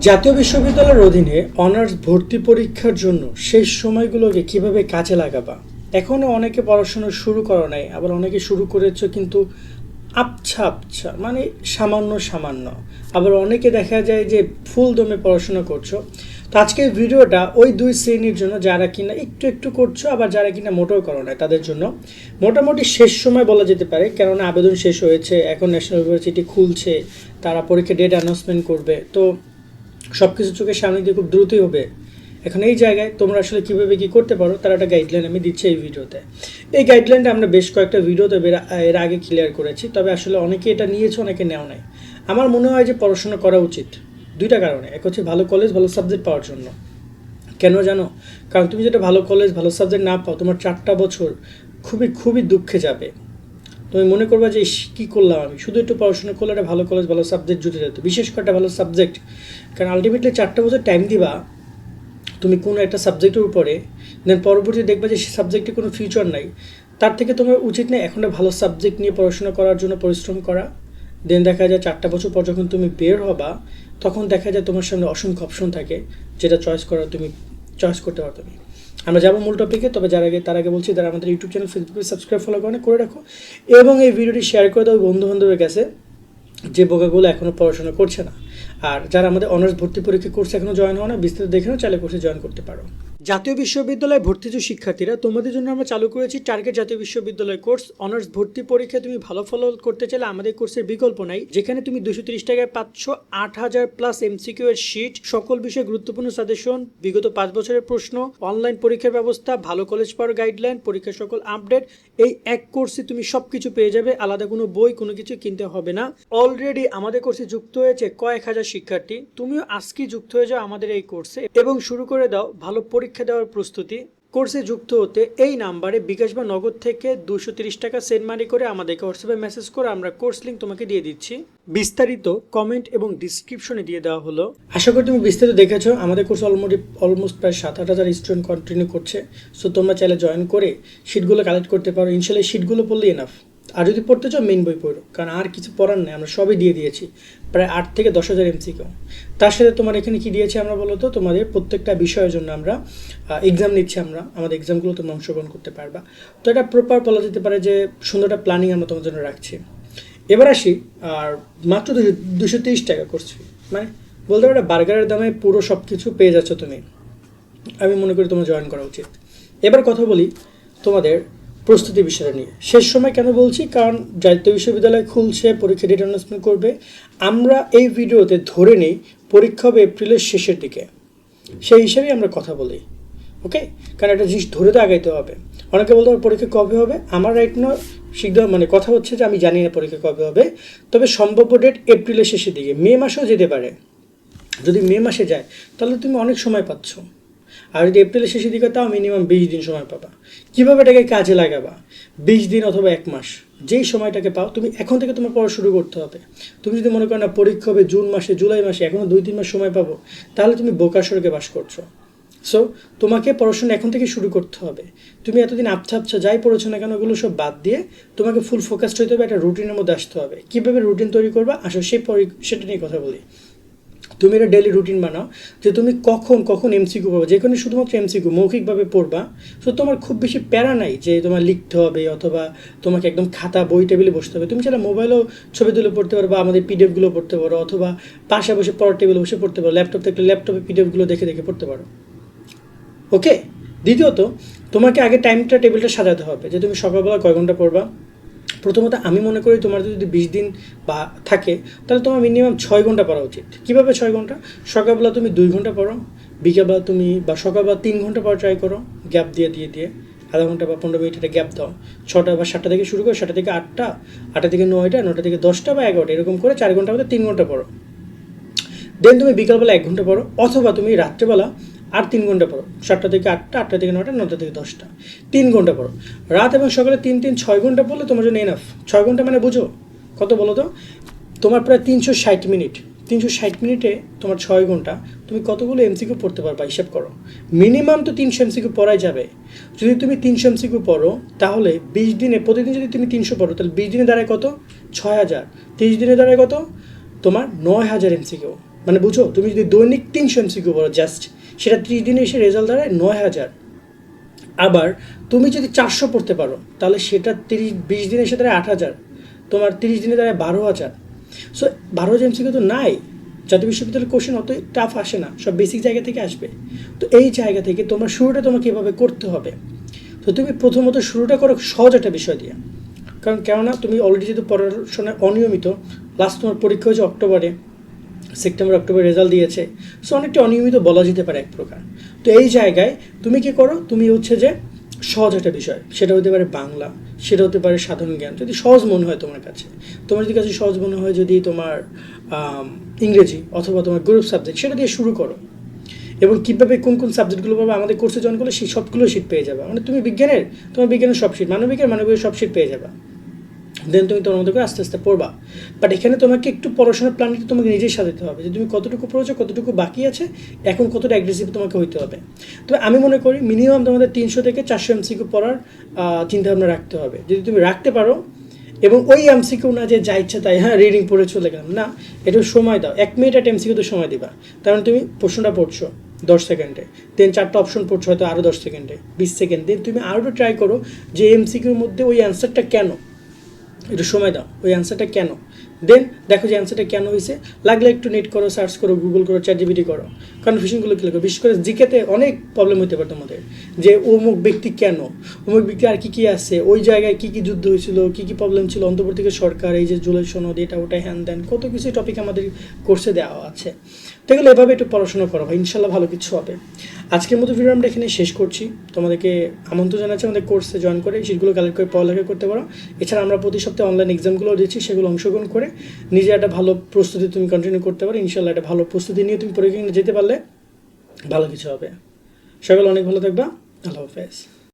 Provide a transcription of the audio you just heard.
জাতীয় বিশ্ববিদ্যালয়ের অধীনে অনার্স ভর্তি পরীক্ষার জন্য শেষ সময়গুলোকে কিভাবে কাজে লাগাবা। এখনও অনেকে পড়াশোনা শুরু করো নাই, আবার অনেকে শুরু করেছো কিন্তু আবছা আবছা, মানে সামান্য সামান্য, আবার অনেকে দেখা যায় যে ফুল দমে পড়াশোনা করছো। তো আজকের ভিডিওটা ওই দুই শ্রেণীর জন্য, যারা কিনা একটু একটু করছো, আবার যারা কিনা মোটেও করো না, তাদের জন্য মোটামুটি শেষ সময় বলা যেতে পারে। কেননা আবেদন শেষ হয়েছে, এখন ন্যাশনাল ইউনিভার্সিটি খুলছে, তারা পরীক্ষা ডেট অ্যানাউন্সমেন্ট করবে, তো সব কিছু চোখের সামনে দিয়ে খুব দ্রুতই হবে। এখন এই জায়গায় তোমরা আসলে কীভাবে কী করতে পারো তার একটা গাইডলাইন আমি দিচ্ছি এই ভিডিওতে। এই গাইডলাইনটা আমরা বেশ কয়েকটা ভিডিওতে এর আগে ক্লিয়ার করেছি, তবে আসলে অনেকে এটা নিয়েছে, অনেকে নেও নাই। আমার মনে হয় যে পড়াশোনা করা উচিত দুইটা কারণে। এক হচ্ছে ভালো কলেজ, ভালো সাবজেক্ট পাওয়ার জন্য। কেন জানো? কারণ তুমি যেটা ভালো কলেজ, ভালো সাবজেক্ট না পাও, তোমার 4টা বছর খুবই খুবই দুঃখে যাবে। তুমি মনে করবা যে কী করলাম আমি, শুধু একটু পড়াশোনা করলে একটা ভালো কলেজ, ভালো সাবজেক্ট জুটে যেত, বিশেষ করে একটা ভালো সাবজেক্ট। কারণ আলটিমেটলি 4টা বছর টাইম দিবা তুমি কোনো একটা সাবজেক্টের উপরে, দেন পরবর্তী দেখবা যে সে সাবজেক্টে কোনো ফিউচার নাই। তার থেকে তোমার উচিত নেই এখন একটা ভালো সাবজেক্ট নিয়ে পড়াশোনা করার জন্য পরিশ্রম করা। দেন দেখা যায় 4টা বছর পর যখন তুমি বের হবা, তখন দেখা যায় তোমার সামনে অসংখ্য অপশন থাকে, যেটা চয়েস করতে পারো তুমি। আমরা যাবো মূল টপিকে, তবে তার আগে বলছি, যারা আমাদের ইউটিউব চ্যানেল, ফেসবুকে সাবস্ক্রাইব ফলো করে রাখো, এবং এই ভিডিওটি শেয়ার করে দাও বন্ধুবান্ধবের কাছে, যে বোকাগুলো এখনও পড়াশোনা করছে না। আর যারা আমাদের অনার্স ভর্তি পরীক্ষা কোর্সে এখনও জয়েন হওয়া না, বিস্তারিত দেখে নাও, চাইলে কোর্সে জয়েন করতে পারো। জাতীয় বিশ্ববিদ্যালয়ে ভর্তি যে শিক্ষার্থীরা, তোমাদের জন্য আমরা চালু করেছি টার্গেট জাতীয় বিশ্ববিদ্যালয় কোর্স। অনার্স ভর্তি পরীক্ষায় তুমি ভালো ফল করতে চাইলে আমাদের কোর্সের বিকল্প নাই, যেখানে তুমি 230 টাকায় পাচ্ছ 8000 প্লাস এমসিকিউ এর শিট, সকল বিষয়ে গুরুত্বপূর্ণ সাজেশন, বিগত 5 বছরের প্রশ্ন, অনলাইন পরীক্ষার ব্যবস্থা, ভালো কলেজ পাওয়ার গাইডলাইন, পরীক্ষার সকল আপডেট। এই এক কোর্সে তুমি সবকিছু পেয়ে যাবে, আলাদা কোনো বই কোনো কিছু কিনতে হবে না। অলরেডি আমাদের কোর্সে যুক্ত হয়েছে কয়েক হাজার শিক্ষার্থী। তুমিও আজকেই যুক্ত হয়ে যাও আমাদের এই কোর্সে এবং শুরু করে দাও ভালো পরীক্ষা দেওয়ার প্রস্তুতি। কোর্সে যুক্ত হতে এই নাম্বারে বিকাশ বা নগদ থেকে 230 টাকা সেন্ড মানি করে আমাদেরকে হোয়াটসঅ্যাপে মেসেজ করে আমরা কোর্স লিঙ্ক তোমাকে দিয়ে দিচ্ছি। বিস্তারিত কমেন্ট এবং ডিসক্রিপশনে দিয়ে দেওয়া হলো। আশা করি তুমি বিস্তারিত দেখেছো। আমাদের কোর্স অলমোস্ট প্রায় 7-8 হাজার স্টুডেন্ট কন্টিনিউ করছে। সো তোমরা চাইলে জয়েন করে শিটগুলো কালেক্ট করতে পারো। ইনশাল্লাহ শিটগুলো পড়লে এনাফ। আর যদি পড়তে চাও মেইন বই পড়ো, কারণ আর কিছু পড়ার নেই, আমরা সবই দিয়ে দিয়েছি, প্রায় 8 থেকে 10 হাজার এমসিকিউ। তার সাথে তোমার এখানে কি দিয়েছি আমরা বলো তো, তোমাদের প্রত্যেকটা বিষয়ের জন্য আমরা এক্সাম নিচ্ছি। আমাদের এক্সামগুলো তোমরা অংশগ্রহণ করতে পারবা। তো এটা প্রপার বলা যেতে পারে যে সুন্দরটা প্ল্যানিং আমরা তোমার জন্য রাখছি। এবার আসি, আর মাত্র 230 টাকা করছি, মানে বলতে পারো বার্গারের দামে পুরো সব কিছু পেয়ে যাচ্ছ তুমি। আমি মনে করি তোমার জয়েন করা উচিত। এবার কথা বলি তোমাদের প্রস্তুতি বিষয়টা নিয়ে। শেষ সময় কেন বলছি? কারণ জাতীয় বিশ্ববিদ্যালয় খুলছে, পরীক্ষা ডেট অ্যানাউন্সমেন্ট করবে। আমরা এই ভিডিওতে ধরে নিই পরীক্ষা হবে এপ্রিলের শেষের দিকে, সেই হিসাবেই আমরা কথা বলি, ওকে? কারণ একটা জিনিস ধরে তো আগাইতে হবে। অনেকে বলতে হবে পরীক্ষা কবে হবে। আমার রাইট না শীঘ্র, মানে কথা হচ্ছে যে আমি জানি না পরীক্ষা কবে হবে, তবে সম্ভাব্য ডেট এপ্রিলের শেষের দিকে, মে মাসেও যেতে পারে। যদি মে মাসে যায় তাহলে তুমি অনেক সময় পাচ্ছ। আর যদি এপ্রিলের শেষের দিকে, তাও মিনিমাম 20 দিন সময় পাবা। কীভাবে এটাকে কাজে লাগাবা? 20 দিন অথবা 1 মাস, যেই সময়টাকে পাও তুমি এখন থেকে তোমার পড়া শুরু করতে হবে। তুমি যদি মনে করো না পরীক্ষা হবে জুন মাসে, জুলাই মাসে, এখনও 2-3 মাস সময় পাবো, তাহলে তুমি বোকার সড়কে বাস করছো। সো তোমাকে পড়াশোনা এখন থেকে শুরু করতে হবে। তুমি এতদিন আবছা যাই পড়েছো না কেন, ওগুলো সব বাদ দিয়ে তোমাকে ফুল ফোকাসড হতে হবে, একটা রুটিনের মধ্যে আসতে হবে। কীভাবে রুটিন তৈরি করবা আসো সেটা নিয়ে কথা বলি। তুমি একটা ডেলি রুটিন বানাও যে তুমি কখন এমসিকিউ পড়বা, যেখানে শুধুমাত্র এমসিকিউ মৌখিকভাবে পড়বা। সো তোমার খুব বেশি প্যারা নাই যে তোমার লিখতে হবে অথবা তোমাকে একদম খাতা বই টেবিলে বসতে হবে। তুমি চাইলে মোবাইলেও ছবি তুলে পড়তে পারো, বা আমাদের পিডিএফগুলো পড়তে পারো, অথবা পাশে বসে পড়ার টেবিলে বসে পড়তে পারো। ল্যাপটপ থাকলে ল্যাপটপে পিডিএফগুলো দেখে পড়তে পারো, ওকে? দ্বিতীয়ত, তোমাকে আগে টেবিলটা সাজাতে হবে যে তুমি সকালবেলা কয় ঘন্টা পড়বা। প্রথমত আমি মনে করি তোমার যদি 20 দিন বা থাকে, তাহলে তোমার মিনিমাম 6 ঘন্টা পড়া উচিত। কীভাবে 6 ঘন্টা? সকালবেলা তুমি 2 ঘন্টা পড়ো, বিকেলবেলা বা সকালবেলা 3 ঘন্টা পড়া ট্রাই করো, গ্যাপ দিয়ে আধা ঘন্টা বা 15 মিনিট একটা গ্যাপ দাও। 6টা বা 7টা থেকে শুরু করো, 7টা থেকে 8টা, 8টা থেকে 9টা, 9টা থেকে 10টা বা 11টা, এরকম করে 4 ঘন্টা মধ্যে 3 ঘন্টা পড়ো। দেন তুমি বিকালবেলা 1 ঘন্টা পড়ো, অথবা তুমি রাত্রেবেলা আর 3 ঘন্টা পড়ো। 7টা থেকে 8টা, 8টা থেকে 9টা, 9টা থেকে 10টা, 3 ঘন্টা পড়ো। রাত এবং সকালে 6 ঘন্টা পড়লে তোমার জন্য এনাফ। 6 ঘন্টা মানে বুঝো কত বলো তো? তোমার প্রায় 360 মিনিট। 360 মিনিটে তোমার 6 ঘন্টা, তুমি কতগুলো এমসিকিউ পড়তে পারবা হিসাব করো। মিনিমাম তো 300 এমসিকিউ পড়াই যাবে। যদি তুমি 300 এমসিকিউ পড়ো, তাহলে 20 দিনে, প্রতিদিন যদি তুমি 300 পড়ো, তাহলে 20 দিনে দাঁড়ায় কত? 6000। 30 দিনে দাঁড়ায় কত? তোমার 9000 এমসিকিউ। মানে বুঝো, তুমি যদি দৈনিক 300 এমসিকিউ পড়ো জাস্ট, সেটা 30 দিনে এসে রেজাল্ট দাঁড়ায় 9000। আবার তুমি যদি 400 পড়তে পারো তাহলে সেটা 20 দিনে এসে দাঁড়ায় 8000, তোমার 30 দিনে দাঁড়ায় 12000। সো 12000 এমসিকিউ তো নাই। জাতীয় বিশ্ববিদ্যালয়ের কোশ্চেন অত টাফ আসে না, সব বেসিক জায়গা থেকে আসবে। তো এই জায়গা থেকে তোমার শুরুটা তোমাকে এভাবে করতে হবে। তো তুমি প্রথমত শুরুটা করো সহজ একটা বিষয় দিয়ে, কারণ কেননা তুমি অলরেডি যেহেতু পড়াশোনায় অনিয়মিত, লাস্ট তোমার পরীক্ষা হয়েছে অক্টোবরে, সেপ্টেম্বর অক্টোবর রেজাল্ট দিয়েছে, সো অনেকটা অনিয়মিত বলা যেতে পারে এক প্রকার। তো এই জায়গায় তুমি কি করো, তুমি হচ্ছে যে সহজ একটা বিষয়, সেটা হতে পারে বাংলা, সেটা হতে পারে সাধারণ জ্ঞান, যদি সহজ মনে হয় তোমার কাছে, তোমার যদি কাছে সহজ মনে হয় যদি তোমার ইংরেজি অথবা তোমার গ্রুপ সাবজেক্ট, সেটা দিয়ে শুরু করো। এবং কীভাবে কোন কোন সাবজেক্টগুলো পাবে আমাদের কোর্সে জয়েন করলে সেই সবগুলো শিট পেয়ে যাবে। মানে তুমি বিজ্ঞানের, তোমার বিজ্ঞানের সব শিট, মানবিকের সব শিট পেয়ে যাবে। দেন তুমি তোমার মতো করে আস্তে আস্তে পড়বা। বাট এখানে তোমাকে একটু পড়াশোনার প্ল্যানটা তোমাকে নিজেই সাজাতে হবে, যে তুমি কতটুকু পড়েছো, কতটুকু বাকি আছে, এখন কতটা অ্যাগ্রেসিভ তোমাকে হইতে হবে। তবে আমি মনে করি মিনিমাম তোমাদের 300 থেকে 400 এমসিকিউ পড়ার চিন্তাভাবনা রাখতে হবে। যদি তুমি রাখতে পারো, এবং ওই এমসিকিউ না যে যা ইচ্ছা তাই হ্যাঁ রিডিং পড়ে চলে গেলাম, না, একটু সময় দাও, 1 মিনিট একটা এমসিকিউ তো সময় দিবা। তার মানে তুমি প্রশ্নটা পড়ছো 10 সেকেন্ডে, দেন 4টা অপশন পড়ছো হয়তো আরও 10 সেকেন্ডে, 20 সেকেন্ড, দেন তুমি আরও ট্রাই করো যে এমসিকিউর মধ্যে ওই অ্যান্সারটা কেন, একটু সময় দাও ওই অ্যান্সারটা কেন, দেন দেখো যে অ্যান্সারটা কেন হয়েছে। লাগলে একটু নেট করো, সার্চ করো, গুগল করো, চ্যাটজিপিটি করো, কনফিউশনগুলো ক্লিয়ার করো। বিশেষ করে জিকেতে অনেক প্রবলেম হতে পারে তোমাদের, যে অমুক ব্যক্তি কেন, অমুক ব্যক্তি আর কী কী আছে, ওই জায়গায় কী কী যুদ্ধ হয়েছিল, কী কী প্রবলেম ছিল, অন্তর্বর্তীকালীন সরকার, এই যে জুলাই সনদ, এটা ওটা হ্যান দেন, কত কিছু টপিক আমাদের কোর্সে দেওয়া আছে। তো এগুলো এভাবে একটু পড়াশোনা করো ভাই, ইনশাল্লাহ ভালো কিছু হবে। আজকের মতো ভিডিও আমরা এখানে শেষ করছি। তোমাদেরকে আমন্ত্রণ জানাচ্ছি আমাদের কোর্সে জয়েন করে সিটগুলো কালেক্ট করে পড়ালেখা করতে পারো। এছাড়া আমরা প্রতি সপ্তাহে অনলাইন এক্সামগুলো দিচ্ছি, সেগুলো অংশগ্রহণ করে নিজে একটা ভালো প্রস্তুতি তুমি কন্টিনিউ করতে পারো। ইনশাল্লাহ একটা ভালো প্রস্তুতি নিয়ে তুমি পরীক্ষা যেতে পারলে ভালো কিছু হবে। সকালে অনেক ভালো থাকবা। আল্লাহ হাফেজ।